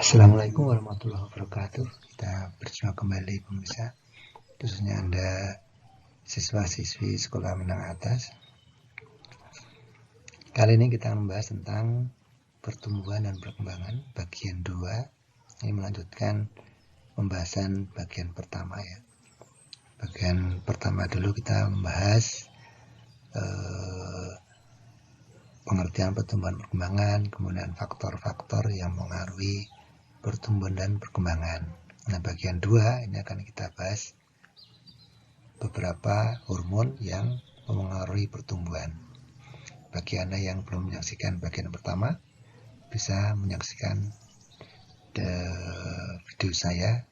Assalamualaikum warahmatullahi wabarakatuh. Kita berjumpa kembali pemirsa, khususnya Anda siswa-siswi sekolah menengah atas. Kali ini kita membahas tentang pertumbuhan dan perkembangan bagian 2. Ini melanjutkan pembahasan bagian pertama ya. Bagian pertama dulu kita membahas pengertian pertumbuhan perkembangan, kemudian faktor-faktor yang mengaruhi pertumbuhan dan perkembangan. Nah, bagian 2 ini akan kita bahas beberapa hormon yang memengaruhi pertumbuhan. Bagi Anda yang belum menyaksikan bagian pertama, bisa menyaksikan video saya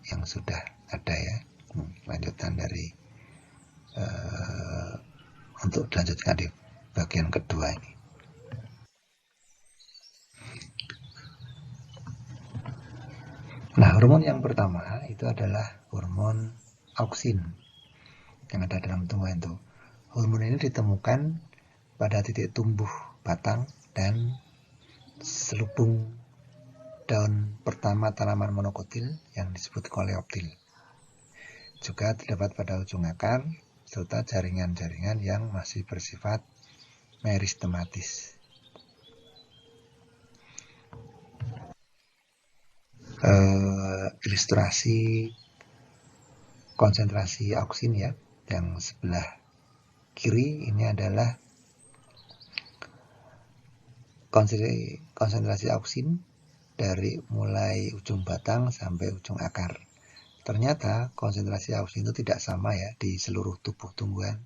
yang sudah ada ya, lanjutan dari untuk dilanjutkan di bagian kedua ini. Nah, hormon yang pertama itu adalah hormon auksin yang ada dalam tumbuhan itu. Hormon ini ditemukan pada titik tumbuh batang dan selubung daun pertama tanaman monokotil yang disebut koleoptil. Juga terdapat pada ujung akar serta jaringan-jaringan yang masih bersifat meristematis. Ilustrasi konsentrasi auksin ya, yang sebelah kiri ini adalah konsentrasi auksin dari mulai ujung batang sampai ujung akar. Ternyata konsentrasi auksin itu tidak sama ya di seluruh tubuh tumbuhan.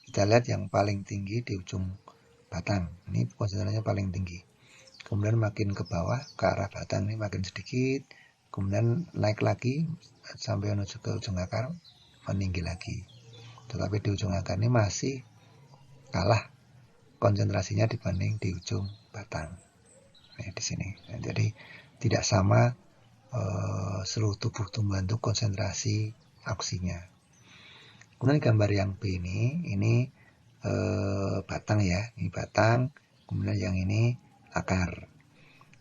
Kita lihat yang paling tinggi di ujung batang, ini konsentrasinya paling tinggi. Kemudian makin ke bawah ke arah batang ini makin sedikit, kemudian naik lagi sampai menuju ke ujung akar meninggi lagi. Tetapi di ujung akar ini masih kalah konsentrasinya dibanding di ujung batang. Nah, di sini. Nah, jadi tidak sama seluruh tubuh tumbuhan itu konsentrasi auksinnya. Kemudian gambar yang B ini batang ya, ini batang, kemudian yang ini akar.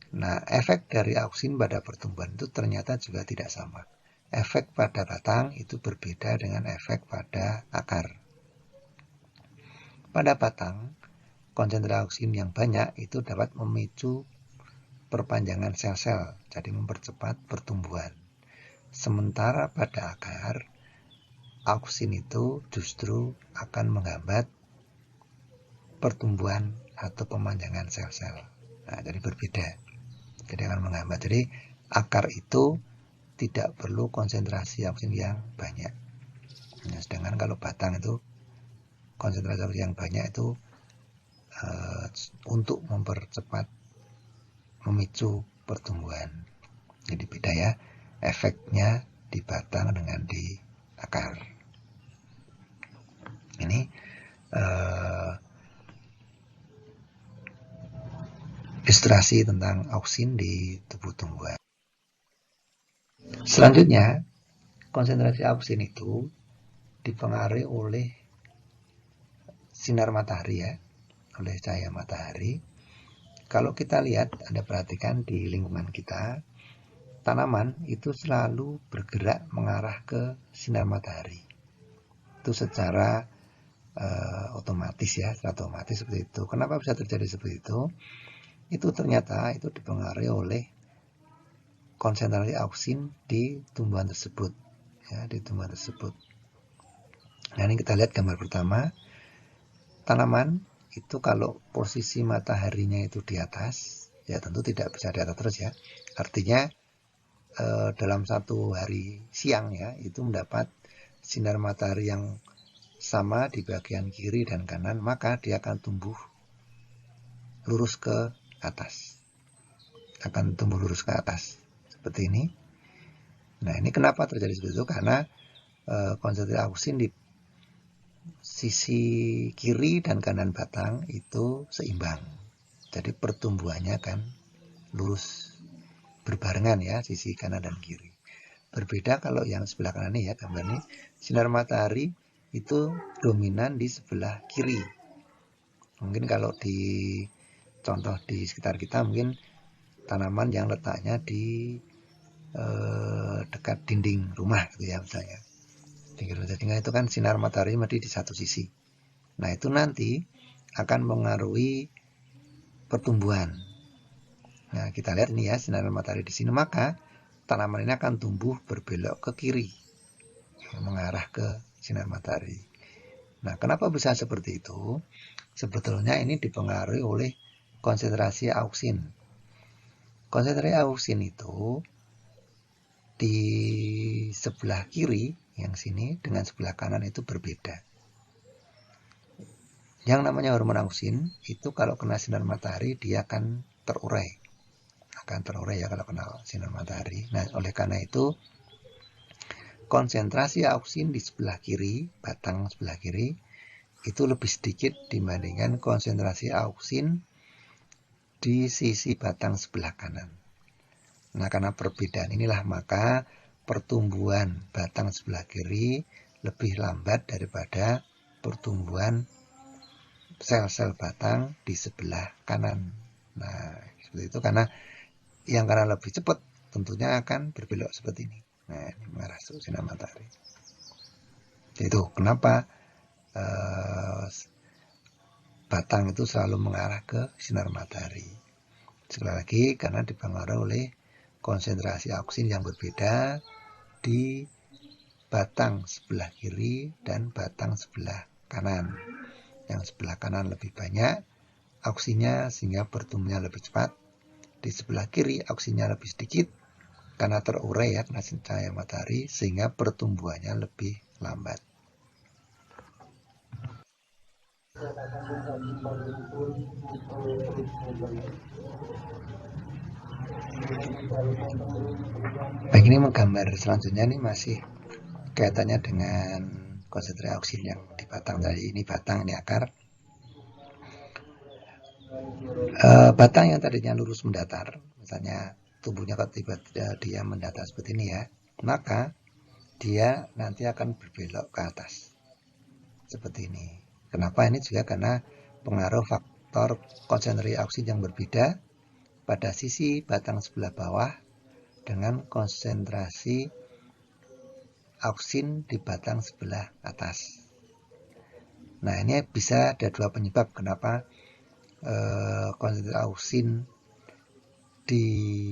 Nah, efek dari auksin pada pertumbuhan itu ternyata juga tidak sama. Efek pada batang itu berbeda dengan efek pada akar. Pada batang, konsentrasi auksin yang banyak itu dapat memicu perpanjangan sel-sel, jadi mempercepat pertumbuhan. Sementara pada akar, auksin itu justru akan menghambat pertumbuhan atau pemanjangan sel-sel. Nah, jadi berbeda. Jadi akan menghambat. Jadi akar itu tidak perlu konsentrasi auksin yang banyak. Nah, sedangkan kalau batang itu konsentrasi auksin yang banyak itu untuk mempercepat, memicu pertumbuhan. Jadi beda ya efeknya di batang dengan di akar. Ini ilustrasi tentang auksin di tubuh tumbuhan. Selanjutnya, konsentrasi auksin itu dipengaruhi oleh sinar matahari ya, oleh cahaya matahari. Kalau kita lihat, Anda perhatikan di lingkungan kita, tanaman itu selalu bergerak mengarah ke sinar matahari. Itu secara otomatis ya, otomatis seperti itu. Kenapa bisa terjadi seperti itu? Itu ternyata itu dipengaruhi oleh konsentrasi auksin di tumbuhan tersebut ya, di tumbuhan tersebut. Nah, ini kita lihat gambar pertama. Tanaman itu kalau posisi mataharinya itu di atas, ya tentu tidak bisa di atas terus ya. Artinya dalam satu hari siang ya, itu mendapat sinar matahari yang sama di bagian kiri dan kanan, maka dia akan tumbuh lurus ke atas. Akan tumbuh lurus ke atas. Seperti ini. Nah, ini kenapa terjadi seperti itu? Karena konsentrasi auksin di sisi kiri dan kanan batang itu seimbang. Jadi pertumbuhannya kan lurus berbarengan ya, sisi kanan dan kiri. Berbeda kalau yang sebelah kanan ini ya, gambar ini sinar matahari itu dominan di sebelah kiri. Mungkin kalau di contoh di sekitar kita mungkin tanaman yang letaknya di dekat dinding rumah gitu ya misalnya. Sehingga itu kan sinar matahari mati di satu sisi. Nah itu nanti akan mengaruhi pertumbuhan. Nah kita lihat ini ya sinar matahari di sini, maka tanaman ini akan tumbuh berbelok ke kiri, mengarah ke sinar matahari. Nah kenapa bisa seperti itu? Sebetulnya ini dipengaruhi oleh konsentrasi auksin. Konsentrasi auksin itu di sebelah kiri yang sini dengan sebelah kanan itu berbeda. Yang namanya hormon auksin itu kalau kena sinar matahari dia akan terurai ya kalau kena sinar matahari. Nah oleh karena itu konsentrasi auksin di sebelah kiri, batang sebelah kiri itu lebih sedikit dibandingkan konsentrasi auksin di sisi batang sebelah kanan. Nah karena perbedaan inilah maka pertumbuhan batang sebelah kiri lebih lambat daripada pertumbuhan sel-sel batang di sebelah kanan. Nah seperti itu karena yang karena lebih cepat tentunya akan berbelok seperti ini. Nah ini mengarah ke sinar matahari. Itu kenapa batang itu selalu mengarah ke sinar matahari. Sekali lagi karena dipengaruhi oleh konsentrasi auksin yang berbeda di batang sebelah kiri dan batang sebelah kanan. Yang sebelah kanan lebih banyak auksinya sehingga pertumbuhannya lebih cepat. Di sebelah kiri auksinya lebih sedikit karena terurai ya kena cahaya matahari sehingga pertumbuhannya lebih lambat. Baik, ini menggambar selanjutnya ini masih kaitannya dengan konsentrasi auksin yang di batang tadi. Ini batang, ini akar. Batang yang tadinya lurus mendatar, misalnya tumbuhnya tiba-tiba dia mendatar seperti ini ya, maka dia nanti akan berbelok ke atas seperti ini. Kenapa? Ini juga karena pengaruh faktor konsentrasi auksin yang berbeda pada sisi batang sebelah bawah dengan konsentrasi auksin di batang sebelah atas. Nah ini bisa ada dua penyebab kenapa konsentrasi auksin di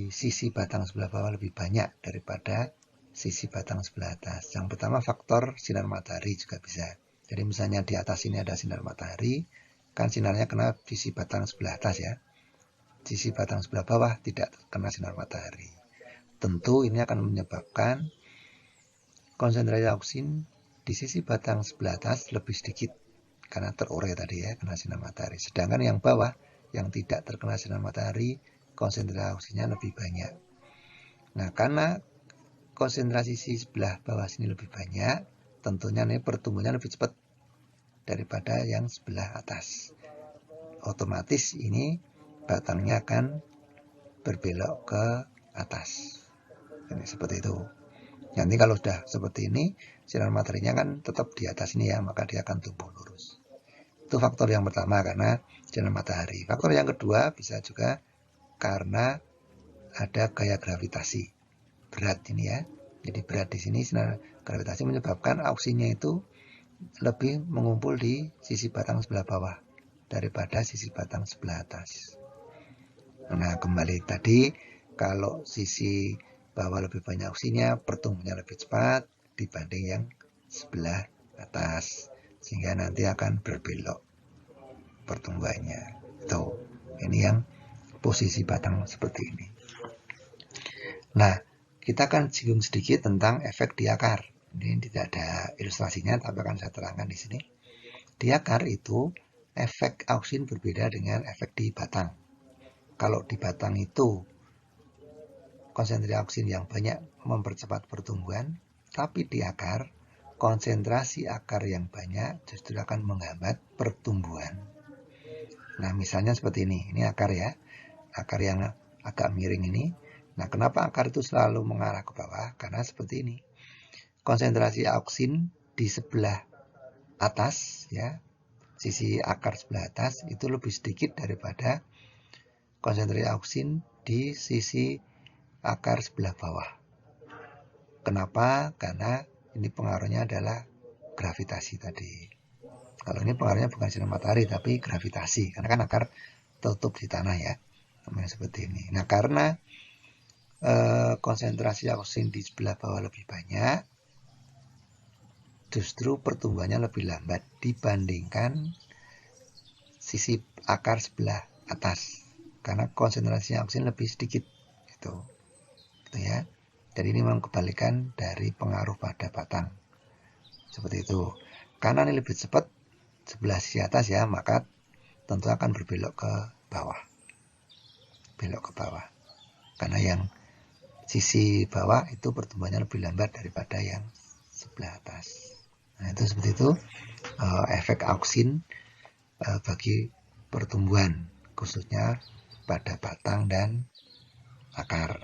sisi batang sebelah bawah lebih banyak daripada sisi batang sebelah atas. Yang pertama faktor sinar matahari juga bisa. Jadi misalnya di atas ini ada sinar matahari, kan sinarnya kena sisi batang sebelah atas ya. Sisi batang sebelah bawah tidak kena sinar matahari. Tentu ini akan menyebabkan konsentrasi auksin di sisi batang sebelah atas lebih sedikit karena terurai tadi ya, kena sinar matahari. Sedangkan yang bawah yang tidak terkena sinar matahari konsentrasi auksinnya lebih banyak. Nah karena konsentrasi sisi sebelah bawah sini lebih banyak, tentunya nih pertumbuhannya lebih cepat daripada yang sebelah atas. Otomatis ini batangnya akan berbelok ke atas. Ini seperti itu. Nanti kalau sudah seperti ini, sinar mataharinya kan tetap di atas ini ya, maka dia akan tumbuh lurus. Itu faktor yang pertama karena sinar matahari. Faktor yang kedua bisa juga karena ada gaya gravitasi. Berat ini ya. Jadi berat di sini sinar gravitasi menyebabkan auksinya itu lebih mengumpul di sisi batang sebelah bawah daripada sisi batang sebelah atas. Nah kembali tadi kalau sisi bawah lebih banyak auksinya, pertumbuhannya lebih cepat dibanding yang sebelah atas, sehingga nanti akan berbelok pertumbuhannya. Tuh, ini yang posisi batang seperti ini. Nah, kita akan singgung sedikit tentang efek di akar. Ini tidak ada ilustrasinya, tapi akan saya terangkan di sini. Di akar itu efek auksin berbeda dengan efek di batang. Kalau di batang itu konsentrasi auksin yang banyak mempercepat pertumbuhan, tapi di akar konsentrasi akar yang banyak justru akan menghambat pertumbuhan. Nah misalnya seperti ini akar ya, akar yang agak miring ini. Nah kenapa akar itu selalu mengarah ke bawah? Karena seperti ini, konsentrasi auksin di sebelah atas ya, sisi akar sebelah atas itu lebih sedikit daripada konsentrasi auksin di sisi akar sebelah bawah. Kenapa? Karena ini pengaruhnya adalah gravitasi tadi. Kalau ini pengaruhnya bukan sinar matahari tapi gravitasi, karena kan akar tutup di tanah ya, namanya seperti ini. Nah, karena konsentrasi oksigen di sebelah bawah lebih banyak, justru pertumbuhannya lebih lambat dibandingkan sisi akar sebelah atas, karena konsentrasi oksigen lebih sedikit, gitu ya. Jadi ini memang kebalikan dari pengaruh pada batang, seperti itu. Karena ini lebih cepat sebelah sisi atas ya, maka tentu akan berbelok ke bawah, belok ke bawah, karena yang sisi bawah itu pertumbuhannya lebih lambat daripada yang sebelah atas. Nah, itu seperti itu efek auksin bagi pertumbuhan, khususnya pada batang dan akar.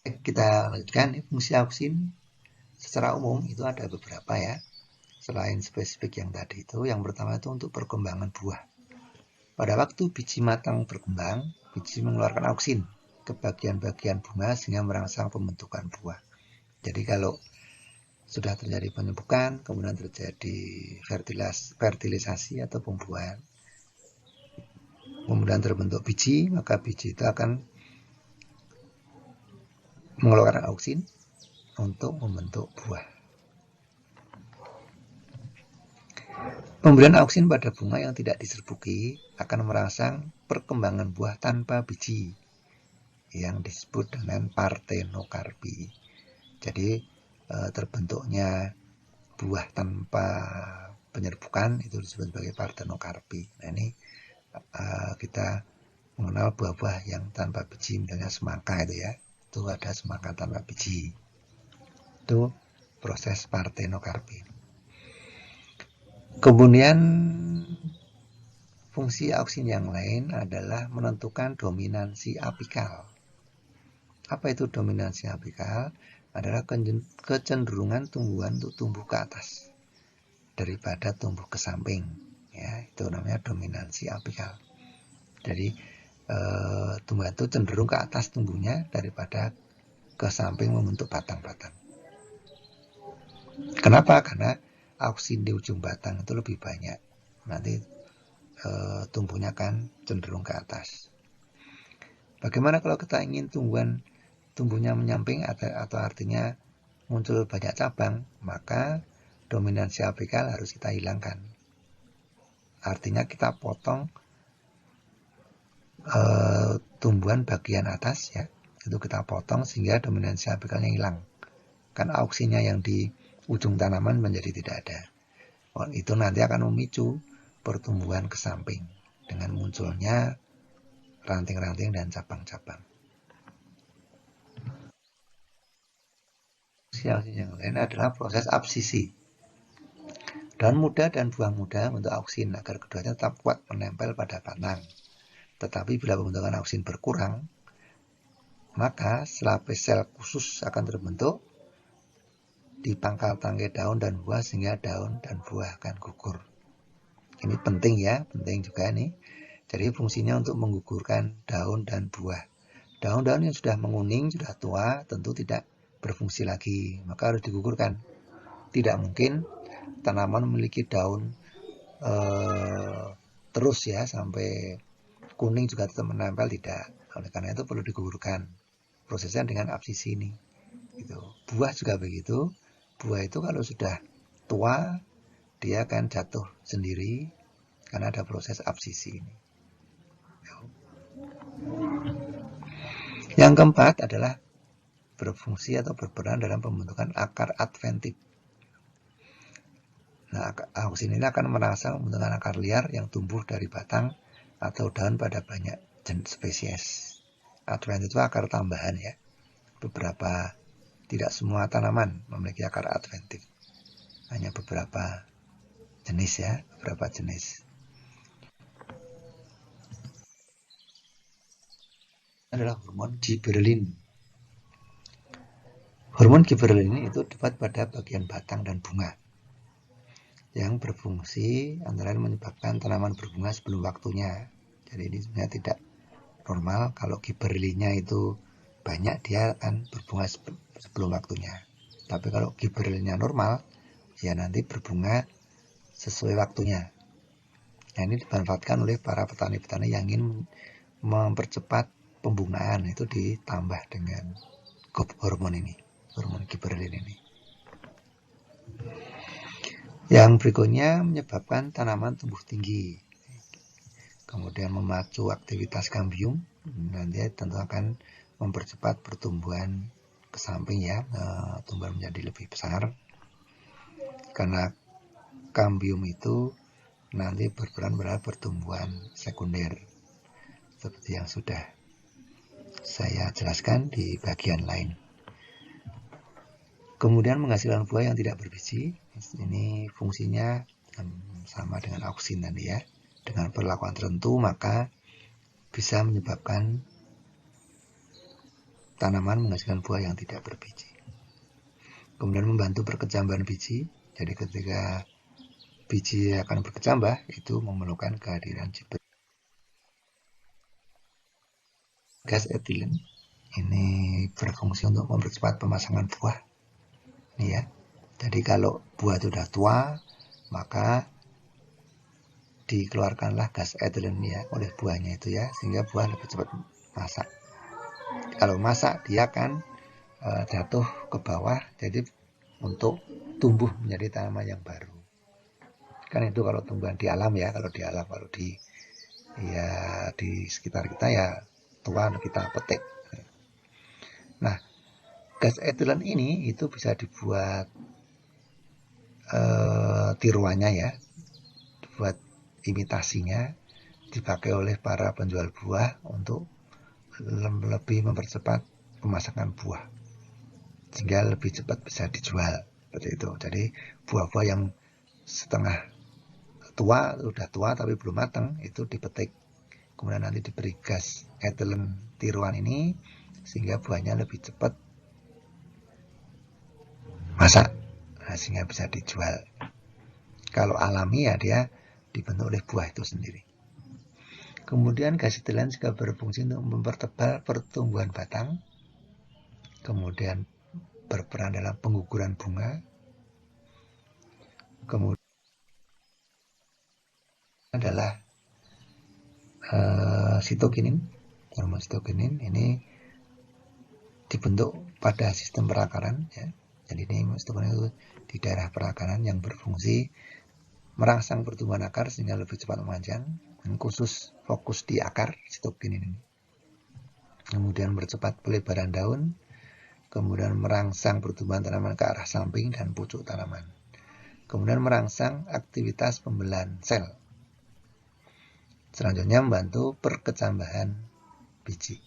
Kita lanjutkan. Fungsi auksin secara umum itu ada beberapa ya, selain spesifik yang tadi itu. Yang pertama itu untuk perkembangan buah. Pada waktu biji matang berkembang, biji mengeluarkan auksin ke bagian-bagian bunga sehingga merangsang pembentukan buah. Jadi kalau sudah terjadi penyembukan, kemudian terjadi fertilisasi atau pembuahan, kemudian terbentuk biji, maka biji itu akan mengeluarkan auksin untuk membentuk buah. Pemberian auksin pada bunga yang tidak diserbuki akan merangsang perkembangan buah tanpa biji yang disebut dengan partenokarpi. Jadi terbentuknya buah tanpa penyerbukan itu disebut sebagai partenokarpi. Nah, ini kita mengenal buah-buah yang tanpa biji, misalnya semangka itu ya, itu ada semangka tanpa biji. Itu proses partenokarpi. Kemudian fungsi auksin yang lain adalah menentukan dominansi apikal. Apa itu dominansi apikal? Adalah kecenderungan tumbuhan untuk tumbuh ke atas daripada tumbuh ke samping. Ya, itu namanya dominansi apikal. Jadi tumbuhan itu cenderung ke atas tumbuhnya daripada ke samping membentuk batang-batang. Kenapa? Karena auksin di ujung batang itu lebih banyak. Nanti tumbuhnya kan cenderung ke atas. Bagaimana kalau kita ingin tumbuhnya menyamping atau artinya muncul banyak cabang, maka dominansi apikal harus kita hilangkan. Artinya kita potong tumbuhan bagian atas ya, itu kita potong sehingga dominansi apikalnya hilang. Kan auksinnya yang di ujung tanaman menjadi tidak ada. Itu nanti akan memicu pertumbuhan ke samping dengan munculnya ranting-ranting dan cabang-cabang. Fungsi yang lain adalah proses absisi. Daun muda dan buah muda membentuk auksin agar keduanya tetap kuat menempel pada batang. Tetapi bila pembentukan auksin berkurang, maka selapis sel khusus akan terbentuk di pangkal tangkai daun dan buah sehingga daun dan buah akan gugur. Ini penting ya, penting juga nih. Jadi fungsinya untuk menggugurkan daun dan buah. Daun-daun yang sudah menguning, sudah tua, tentu tidak berfungsi lagi, maka harus digugurkan. Tidak mungkin tanaman memiliki daun terus ya sampai kuning juga tetap menempel, tidak. Oleh karena itu perlu digugurkan. Prosesnya dengan absisi ini. Gitu. Buah juga begitu. Buah itu kalau sudah tua, dia akan jatuh sendiri karena ada proses absisi ini. Yang keempat adalah berfungsi atau berperan dalam pembentukan akar adventif. Nah, auksin ini akan merangsang pembentukan akar liar yang tumbuh dari batang atau daun pada banyak jenis spesies. Adventif itu akar tambahan ya. Beberapa, tidak semua tanaman memiliki akar adventif. Hanya beberapa jenis ya, beberapa jenis. Adalah hormon gibberellin. Hormon gibberellin ini itu dapat pada bagian batang dan bunga yang berfungsi antara lain menyebabkan tanaman berbunga sebelum waktunya. Jadi ini sebenarnya tidak normal. Kalau gibberellinya itu banyak, dia akan berbunga sebelum waktunya. Tapi kalau gibberellinya normal, ya nanti berbunga sesuai waktunya. Nah, ini dimanfaatkan oleh para petani-petani yang ingin mempercepat pembungaan, itu ditambah dengan hormon ini, hormon gibberellin ini. Yang berikutnya menyebabkan tanaman tumbuh tinggi, kemudian memacu aktivitas kambium, nanti tentu akan mempercepat pertumbuhan ke samping ya, tumbuhan menjadi lebih besar, karena kambium itu nanti berperan pada pertumbuhan sekunder seperti yang sudah saya jelaskan di bagian lain. Kemudian menghasilkan buah yang tidak berbiji, ini fungsinya sama dengan auksin tadi ya. Dengan perlakuan tertentu maka bisa menyebabkan tanaman menghasilkan buah yang tidak berbiji. Kemudian membantu perkecambahan biji, jadi ketika biji akan berkecambah itu memerlukan kehadiran gibberellin. Gas etilen ini berfungsi untuk mempercepat pemasangan buah. Ini ya. Jadi kalau buah itu sudah tua, maka dikeluarkanlah gas etilen ya oleh buahnya itu ya, sehingga buah lebih cepat masak. Kalau masak dia akan jatuh ke bawah, jadi untuk tumbuh menjadi tanaman yang baru. Kan itu kalau tumbuhan di alam ya, kalau di alam, kalau di sekitar kita ya tua kita petik. Nah, gas etilen ini itu bisa dibuat tiruannya ya, dibuat imitasinya, dipakai oleh para penjual buah untuk lebih mempercepat pemasakan buah sehingga lebih cepat bisa dijual seperti itu. Jadi buah-buah yang setengah tua, udah tua tapi belum matang, itu dipetik, kemudian nanti diberi gas etilen tiruan ini sehingga buahnya lebih cepat masak, sehingga bisa dijual. Kalau alami ya dia dibentuk oleh buah itu sendiri. Kemudian gas etilen juga berfungsi untuk mempertebal pertumbuhan batang, kemudian berperan dalam pengguguran bunga, kemudian adalah sitokinin, hormon sitokinin ini dibentuk pada sistem perakaran ya. Jadi ini sitokinin itu di daerah perakaran yang berfungsi merangsang pertumbuhan akar sehingga lebih cepat memanjang, khusus fokus di akar sitokinin ini. Kemudian mempercepat pelebaran daun, kemudian merangsang pertumbuhan tanaman ke arah samping dan pucuk tanaman. Kemudian merangsang aktivitas pembelahan sel. Selanjutnya membantu perkecambahan biji.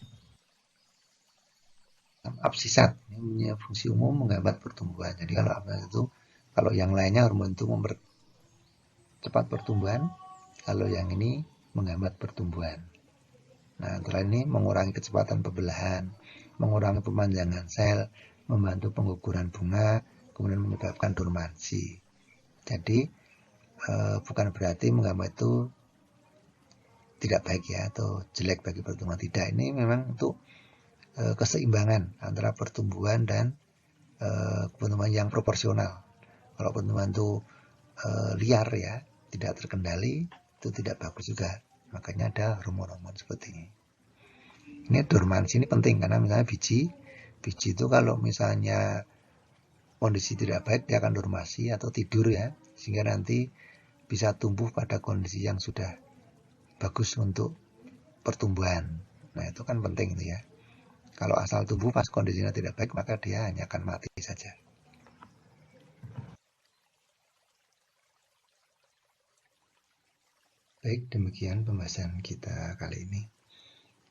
Absisat ini punya fungsi umum menghambat pertumbuhan. Jadi kalau absisat itu, kalau yang lainnya hormon itu mempercepat pertumbuhan, kalau yang ini menghambat pertumbuhan. Nah, antara ini mengurangi kecepatan pembelahan, mengurangi pemanjangan sel, membantu pengguguran bunga, kemudian menyebabkan dormansi. Jadi bukan berarti menghambat itu tidak baik ya atau jelek bagi pertumbuhan, tidak. Ini memang untuk keseimbangan antara pertumbuhan dan pertumbuhan yang proporsional. Kalau pertumbuhan itu liar ya, tidak terkendali, itu tidak bagus juga. Makanya ada hormon-hormon seperti ini. Ini dormansi ini penting karena misalnya biji itu kalau misalnya kondisi tidak baik dia akan dormansi atau tidur ya, sehingga nanti bisa tumbuh pada kondisi yang sudah bagus untuk pertumbuhan. Nah itu kan penting itu ya. Kalau asal tumbuh pas kondisinya tidak baik maka dia hanya akan mati saja. Baik, demikian pembahasan kita kali ini.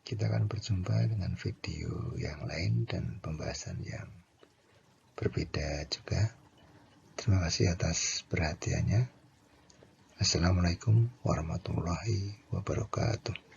Kita akan berjumpa dengan video yang lain dan pembahasan yang berbeda juga. Terima kasih atas perhatiannya. Assalamualaikum warahmatullahi wabarakatuh.